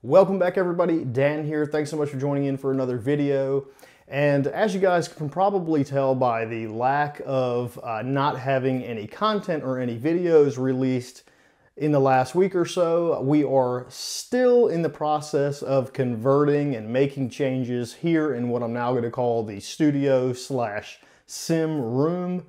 Welcome back everybody, Dan here. Thanks so much for joining in for another video. And as you guys can probably tell by the lack of not having any content or any videos released in the last week or so, we are still in the process of converting and making changes here in what I'm now going to call the studio slash sim room.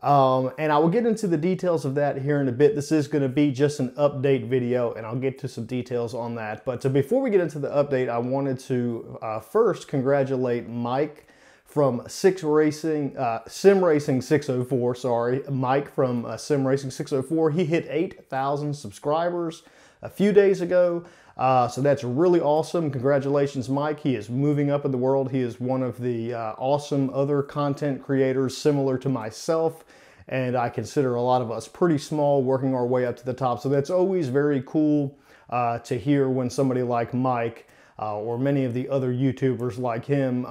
And I will get into the details of that here in a bit. This is going to be just an update video, and I'll get to some details on that. But before we get into the update, I wanted to first congratulate Mike from Sim Racing 604. Sorry, Mike from Sim Racing 604. He hit 8,000 subscribers a few days ago. So that's really awesome. Congratulations, Mike. He is moving up in the world. He is one of the awesome other content creators similar to myself. And I consider a lot of us pretty small, working our way up to the top. So that's always very cool to hear when somebody like Mike or many of the other YouTubers like him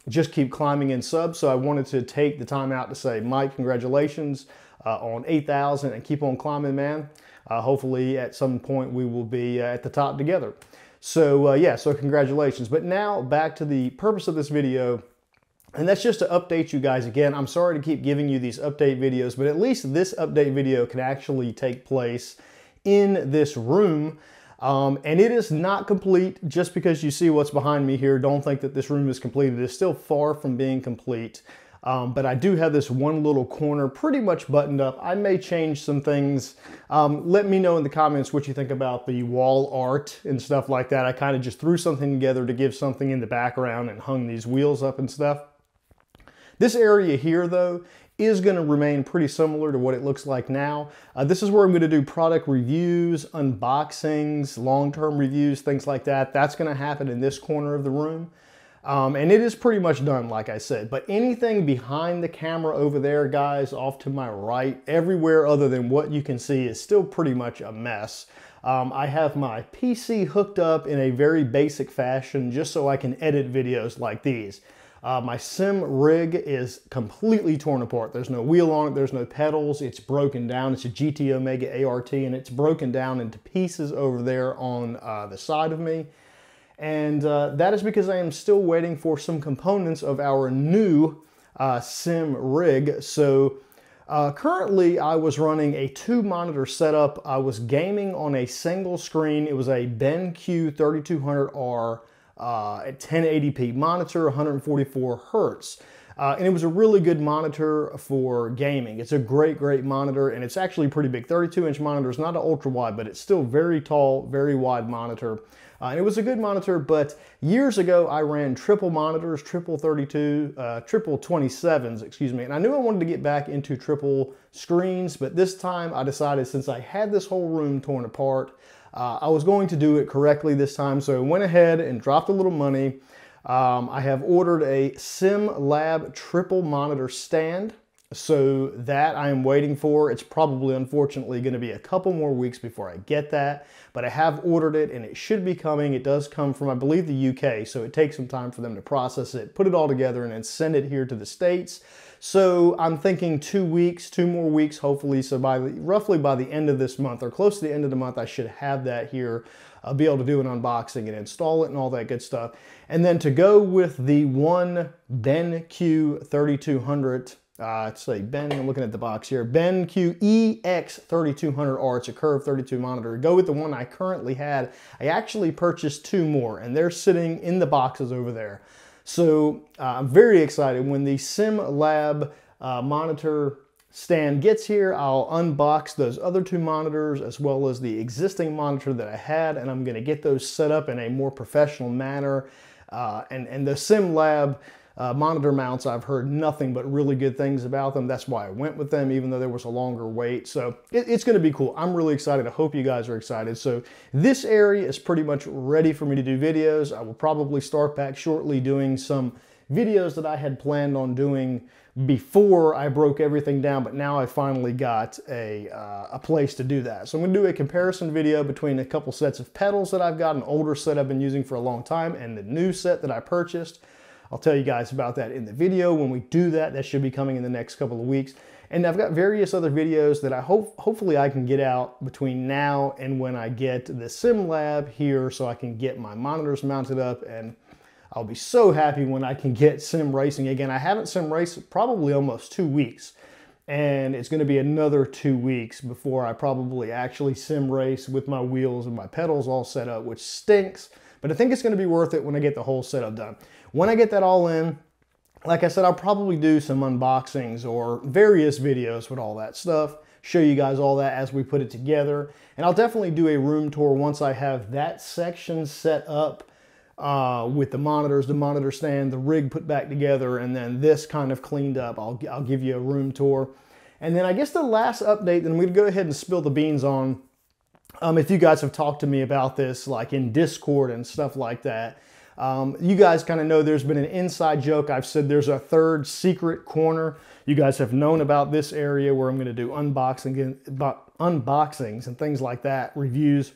just keep climbing in subs. So I wanted to take the time out to say, Mike, congratulations on 8,000 and keep on climbing, man. Hopefully at some point we will be at the top together. So yeah, so congratulations. But now back to the purpose of this video, and that's just to update you guys again. I'm sorry to keep giving you these update videos, but at least this update video can actually take place in this room. And it is not complete. Just because you see what's behind me here, don't think that this room is complete. It is still far from being complete. But I do have this one little corner pretty much buttoned up. I may change some things. Let me know in the comments what you think about the wall art and stuff like that. I kind of just threw something together to give something in the background and hung these wheels up and stuff. This area here, though, is going to remain pretty similar to what it looks like now. This is where I'm going to do product reviews, unboxings, long-term reviews, things like that. That's going to happen in this corner of the room. And it is pretty much done, like I said. But anything behind the camera over there, guys, off to my right, everywhere other than what you can see is still pretty much a mess. I have my PC hooked up in a very basic fashion just so I can edit videos like these. My sim rig is completely torn apart. There's no wheel on it, there's no pedals, it's broken down. It's a GT Omega ART and it's broken down into pieces over there on the side of me. And that is because I am still waiting for some components of our new sim rig. So currently I was running a 2-monitor setup. I was gaming on a single screen. It was a BenQ 3200R at 1080p monitor, 144 hertz. And it was a really good monitor for gaming. It's a great monitor, and it's actually pretty big. 32-inch monitor is not an ultra wide, but it's still very tall, very wide monitor. And it was a good monitor, but years ago I ran triple monitors, triple 27s, excuse me. And I knew I wanted to get back into triple screens, but this time I decided, since I had this whole room torn apart, I was going to do it correctly this time. So I went ahead and dropped a little money. I have ordered a SimLab triple monitor stand. So that I am waiting for. It's probably, unfortunately, going to be a couple more weeks before I get that. But I have ordered it and it should be coming. It does come from, I believe, the UK. So it takes some time for them to process it, put it all together, and then send it here to the States. So I'm thinking 2 weeks, 2 more weeks, hopefully. So roughly by the end of this month, or close to the end of the month, I should have that here. I'll be able to do an unboxing and install it and all that good stuff. And then to go with the one BenQ 3200, I'm looking at the box here, BenQ EX3200R, it's a curved 32 monitor. To go with the one I currently had, I actually purchased 2 more, and they're sitting in the boxes over there. So I'm very excited. When the SimLab monitor stand gets here, I'll unbox those other 2 monitors as well as the existing monitor that I had, and I'm going to get those set up in a more professional manner. And the SimLab monitor mounts, I've heard nothing but really good things about them. That's why I went with them, even though there was a longer wait. So it's going to be cool. I'm really excited. I hope you guys are excited. So this area is pretty much ready for me to do videos. I will probably start back shortly doing some videos that I had planned on doing before I broke everything down, but now I finally got a place to do that. So I'm going to do a comparison video between a couple sets of pedals that I've got, an older set I've been using for a long time, and the new set that I purchased. I'll tell you guys about that in the video when we do that. That should be coming in the next couple of weeks. And I've got various other videos that hopefully I can get out between now and when I get the sim lab here, so I can get my monitors mounted up, and I'll be so happy when I can get sim racing again. I haven't sim raced probably almost 2 weeks, and it's going to be another 2 weeks before I probably actually sim race with my wheels and my pedals all set up, which stinks, but I think it's going to be worth it when I get the whole setup done. When I get that all in, like I said, I'll probably do some unboxings or various videos with all that stuff, show you guys all that as we put it together, and I'll definitely do a room tour once I have that section set up with the monitors, the monitor stand, the rig put back together, and then this kind of cleaned up. I'll give you a room tour. And then I guess the last update, then we'd go ahead and spill the beans on, if you guys have talked to me about this, like in Discord and stuff like that, you guys kind of know there's been an inside joke. I've said there's a third secret corner. You guys have known about this area where I'm going to do unboxings and things like that, reviews.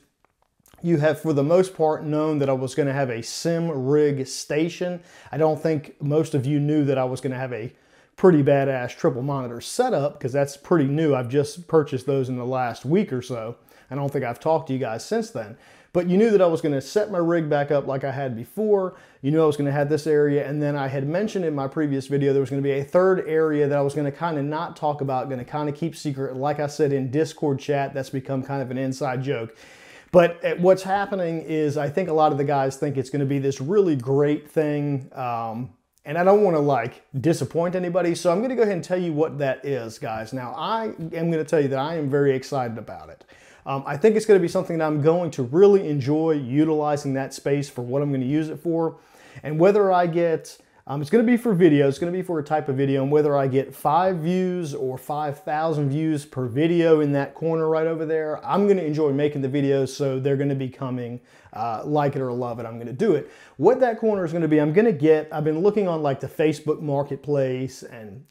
You have, for the most part, known that I was going to have a sim rig station. I don't think most of you knew that I was going to have a pretty badass triple monitor setup, because that's pretty new. I've just purchased those in the last week or so. I don't think I've talked to you guys since then. But you knew that I was going to set my rig back up like I had before. You knew I was going to have this area, and then I had mentioned in my previous video there was going to be a third area that I was going to kind of not talk about, going to kind of keep secret. Like I said in Discord chat, that's become kind of an inside joke. But what's happening is I think a lot of the guys think it's going to be this really great thing, and I don't want to like disappoint anybody, so I'm going to go ahead and tell you what that is, guys. Now, I am going to tell you that I am very excited about it. I think it's going to be something that I'm going to really enjoy utilizing that space for what I'm going to use it for, and whether I get... it's going to be for video, it's going to be for a type of video, and whether I get 5 views or 5,000 views per video in that corner right over there, I'm going to enjoy making the videos, so they're going to be coming, like it or love it, I'm going to do it. What that corner is going to be, I've been looking on like the Facebook Marketplace and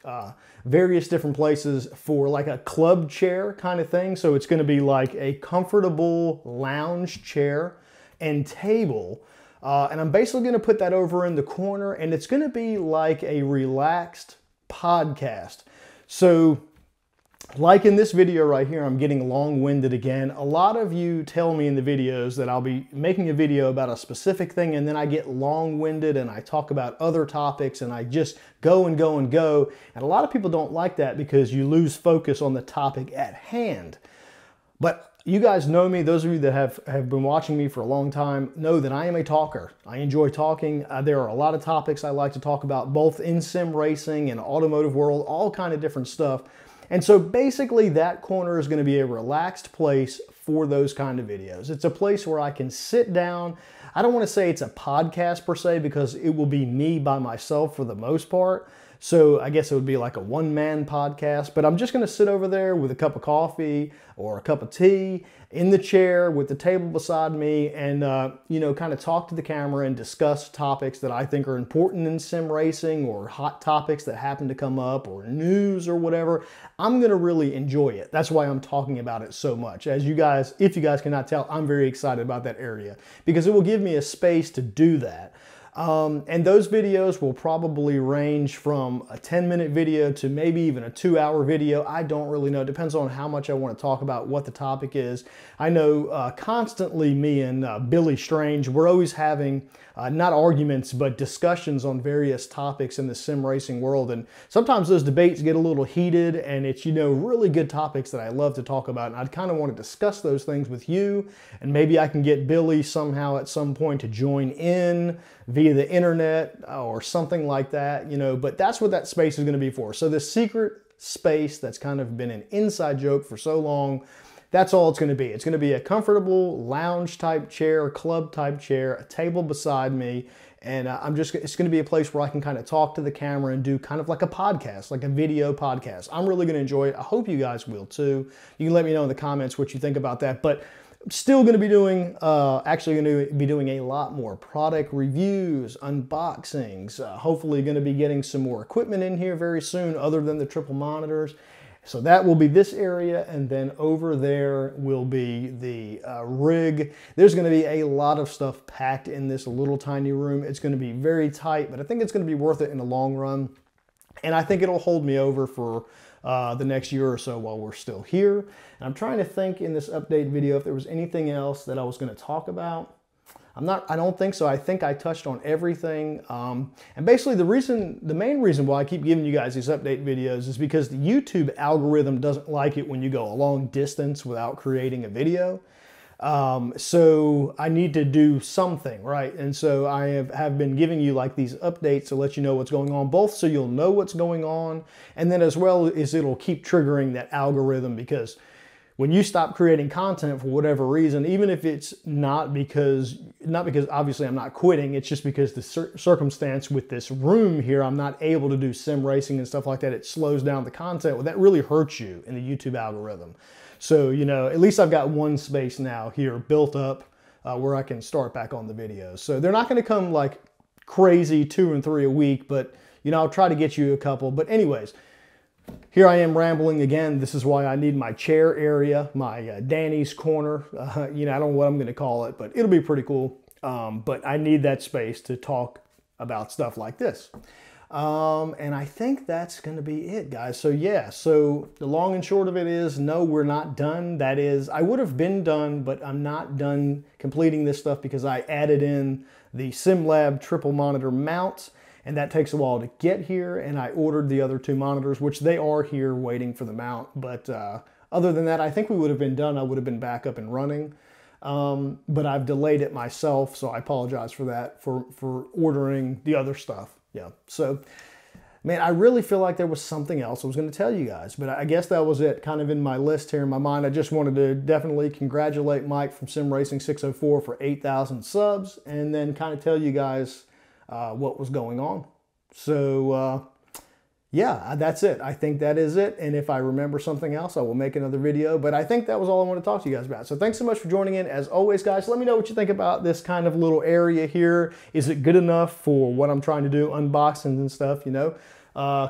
various different places for like a club chair kind of thing, so it's going to be like a comfortable lounge chair and table. And I'm basically going to put that over in the corner, and it's going to be like a relaxed podcast. So like in this video right here, I'm getting long-winded again. A lot of you tell me in the videos that I'll be making a video about a specific thing, and then I get long-winded and I talk about other topics and I just go and go and go. And a lot of people don't like that because you lose focus on the topic at hand. But you guys know me, those of you that have been watching me for a long time know that I am a talker. I enjoy talking. There are a lot of topics I like to talk about, both in sim racing and automotive world, all kind of different stuff. And so basically that corner is going to be a relaxed place for those kind of videos. It's a place where I can sit down. I don't want to say it's a podcast per se, because it will be me by myself for the most part. So I guess it would be like a one-man podcast, but I'm just going to sit over there with a cup of coffee or a cup of tea in the chair with the table beside me, and you know, kind of talk to the camera and discuss topics that I think are important in sim racing, or hot topics that happen to come up, or news or whatever. I'm going to really enjoy it. That's why I'm talking about it so much. As you guys, if you guys cannot tell, I'm very excited about that area because it will give me a space to do that. And those videos will probably range from a 10-minute video to maybe even a 2-hour video. I don't really know. It depends on how much I want to talk about, what the topic is. I know constantly me and Billy Strange, we're always having not arguments, but discussions on various topics in the sim racing world. And sometimes those debates get a little heated, and it's, you know, really good topics that I love to talk about. And I'd kind of want to discuss those things with you. And maybe I can get Billy somehow at some point to join in via the internet or something like that, you know, but that's what that space is going to be for. So this secret space that's kind of been an inside joke for so long, that's all it's going to be. It's going to be a comfortable lounge type chair, club type chair, a table beside me, and it's going to be a place where I can kind of talk to the camera and do kind of like a podcast, like a video podcast. I'm really going to enjoy it. I hope you guys will too. You can let me know in the comments what you think about that, but still going to be doing, actually going to be doing a lot more product reviews, unboxings, hopefully going to be getting some more equipment in here very soon other than the triple monitors. So that will be this area, and then over there will be the rig. There's going to be a lot of stuff packed in this little tiny room. It's going to be very tight, but I think it's going to be worth it in the long run. And I think it'll hold me over for the next year or so while we're still here. And I'm trying to think in this update video if there was anything else that I was going to talk about. I don't think so. I think I touched on everything. And basically the main reason why I keep giving you guys these update videos is because the YouTube algorithm doesn't like it when you go a long distance without creating a video. So I need to do something, right? And so I have been giving you like these updates to let you know what's going on, both so you'll know what's going on, and then as well as it'll keep triggering that algorithm, because when you stop creating content for whatever reason, even if it's not because obviously I'm not quitting, it's just because the circumstance with this room here, I'm not able to do sim racing and stuff like that, it slows down the content. Well, that really hurts you in the YouTube algorithm. So, you know, at least I've got one space now here built up where I can start back on the videos. So they're not going to come like crazy 2 and 3 a week, but, you know, I'll try to get you a couple. But anyways, here I am rambling again. This is why I need my chair area, my Danny's corner. You know, I don't know what I'm going to call it, but it'll be pretty cool. But I need that space to talk about stuff like this. And I think that's going to be it, guys. So yeah, so the long and short of it is, no, we're not done. That is, I would have been done, but I'm not done completing this stuff because I added in the SimLab triple monitor mount, and that takes a while to get here. And I ordered the other 2 monitors, which they are here waiting for the mount. But other than that, I think we would have been done. I would have been back up and running. But I've delayed it myself, so I apologize for that, for ordering the other stuff. Yeah, so, man, I really feel like there was something else I was going to tell you guys, but I guess that was it, kind of in my list here in my mind. I just wanted to definitely congratulate Mike from Sim Racing 604 for 8,000 subs, and then kind of tell you guys what was going on. So, yeah, that's it. I think that is it. And if I remember something else, I will make another video. But I think that was all I want to talk to you guys about. So thanks so much for joining in. As always, guys, let me know what you think about this kind of little area here. Is it good enough for what I'm trying to do, unboxings and stuff, you know?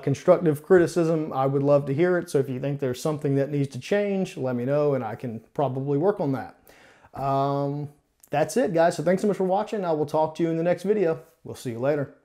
Constructive criticism, I would love to hear it. So if you think there's something that needs to change, let me know and I can probably work on that. That's it, guys. So thanks so much for watching. I will talk to you in the next video. We'll see you later.